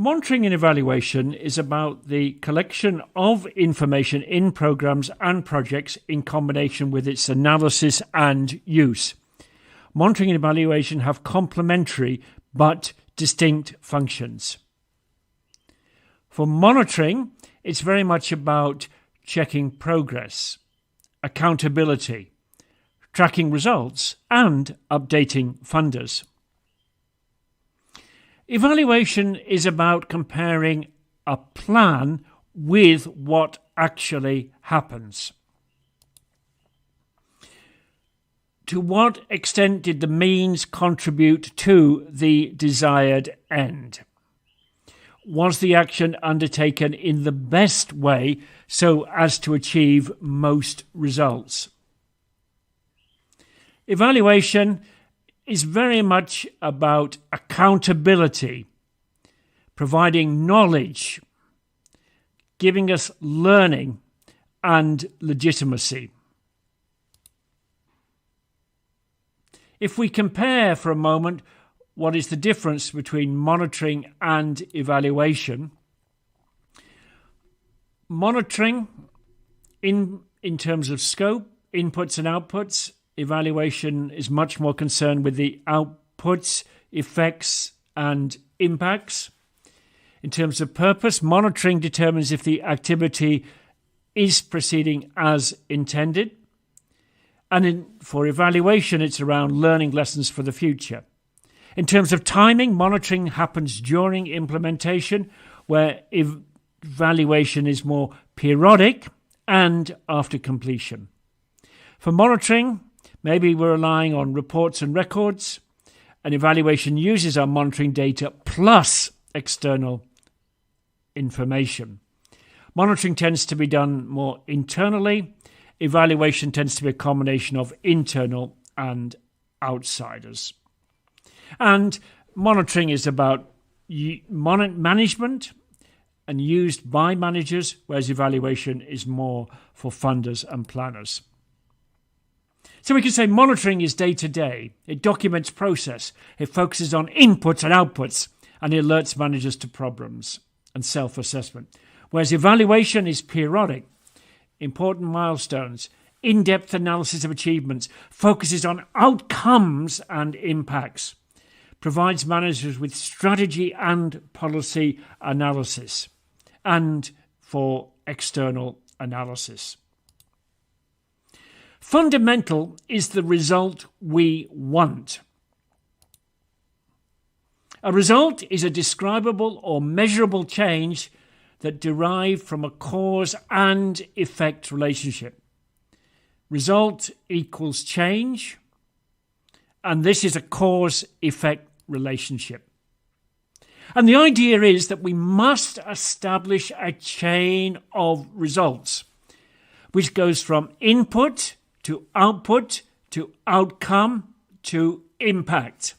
Monitoring and evaluation is about the collection of information in programs and projects in combination with its analysis and use. Monitoring and evaluation have complementary but distinct functions. For monitoring, it's very much about checking progress, accountability, tracking results, and updating funders. Evaluation is about comparing a plan with what actually happens. To what extent did the means contribute to the desired end? Was the action undertaken in the best way so as to achieve most results? Evaluation is very much about accountability, providing knowledge, giving us learning and legitimacy. If we compare for a moment what is the difference between monitoring and evaluation, monitoring in terms of scope, inputs and outputs, evaluation is much more concerned with the outputs, effects and impacts. In terms of purpose, monitoring determines if the activity is proceeding as intended. And for evaluation, it's around learning lessons for the future. In terms of timing, monitoring happens during implementation, where evaluation is more periodic and after completion. For monitoring, maybe we're relying on reports and records, and evaluation uses our monitoring data plus external information. Monitoring tends to be done more internally. Evaluation tends to be a combination of internal and outsiders. And monitoring is about management and used by managers, whereas evaluation is more for funders and planners. So we can say monitoring is day-to-day. It documents process. It focuses on inputs and outputs and it alerts managers to problems and self-assessment. Whereas evaluation is periodic. Important milestones, in-depth analysis of achievements, focuses on outcomes and impacts, provides managers with strategy and policy analysis, and for external analysis. Fundamental is the result we want. A result is a describable or measurable change that derive from a cause and effect relationship. Result equals change, and this is a cause-effect relationship. And the idea is that we must establish a chain of results, which goes from input to output to outcome to impact.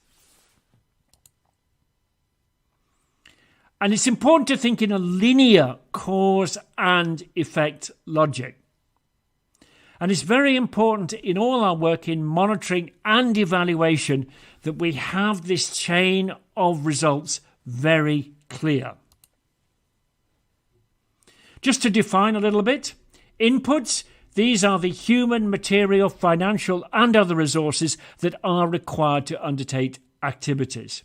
And it's important to think in a linear cause and effect logic. And it's very important in all our work in monitoring and evaluation that we have this chain of results very clear. Just to define a little bit, inputs, these are the human, material, financial and other resources that are required to undertake activities.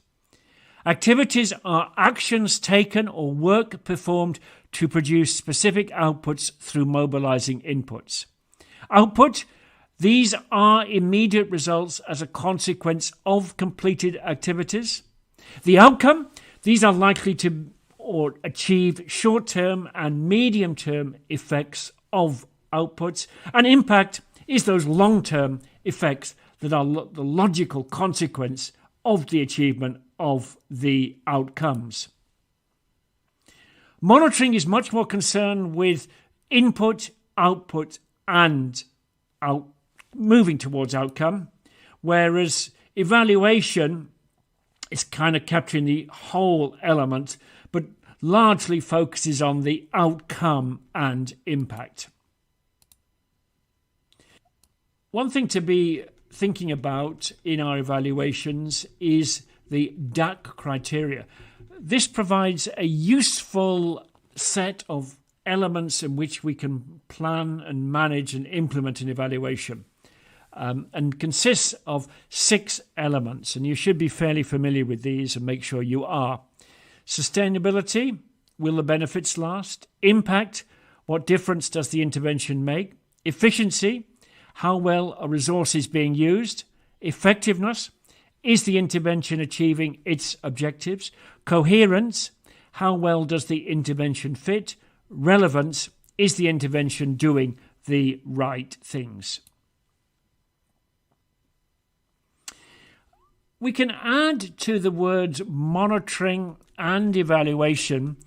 Activities are actions taken or work performed to produce specific outputs through mobilizing inputs. Output, these are immediate results as a consequence of completed activities. The outcome, these are likely to or achieve short-term and medium-term effects of outputs. And impact is those long-term effects that are the logical consequence of the achievement of the outcomes. Monitoring is much more concerned with input, output, and moving towards outcome, whereas evaluation is kind of capturing the whole element, but largely focuses on the outcome and impact. One thing to be thinking about in our evaluations is the DAC criteria. this provides a useful set of elements in which we can plan and manage and implement an evaluation, and consists of 6 elements, and you should be fairly familiar with these and make sure you are. Sustainability, will the benefits last? Impact, what difference does the intervention make? Efficiency, how well are resources being used? Effectiveness, is the intervention achieving its objectives? Coherence, how well does the intervention fit? Relevance, is the intervention doing the right things? We can add to the words monitoring and evaluation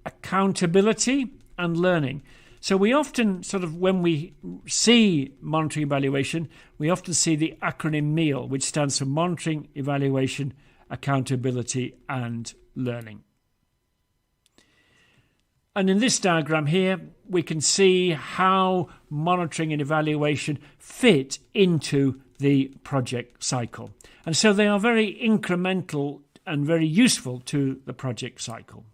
accountability and learning. So we often when we see monitoring evaluation, we often see the acronym MEAL, which stands for monitoring, evaluation, accountability and learning. And in this diagram here, we can see how monitoring and evaluation fit into the project cycle. And so they are very incremental and very useful to the project cycle.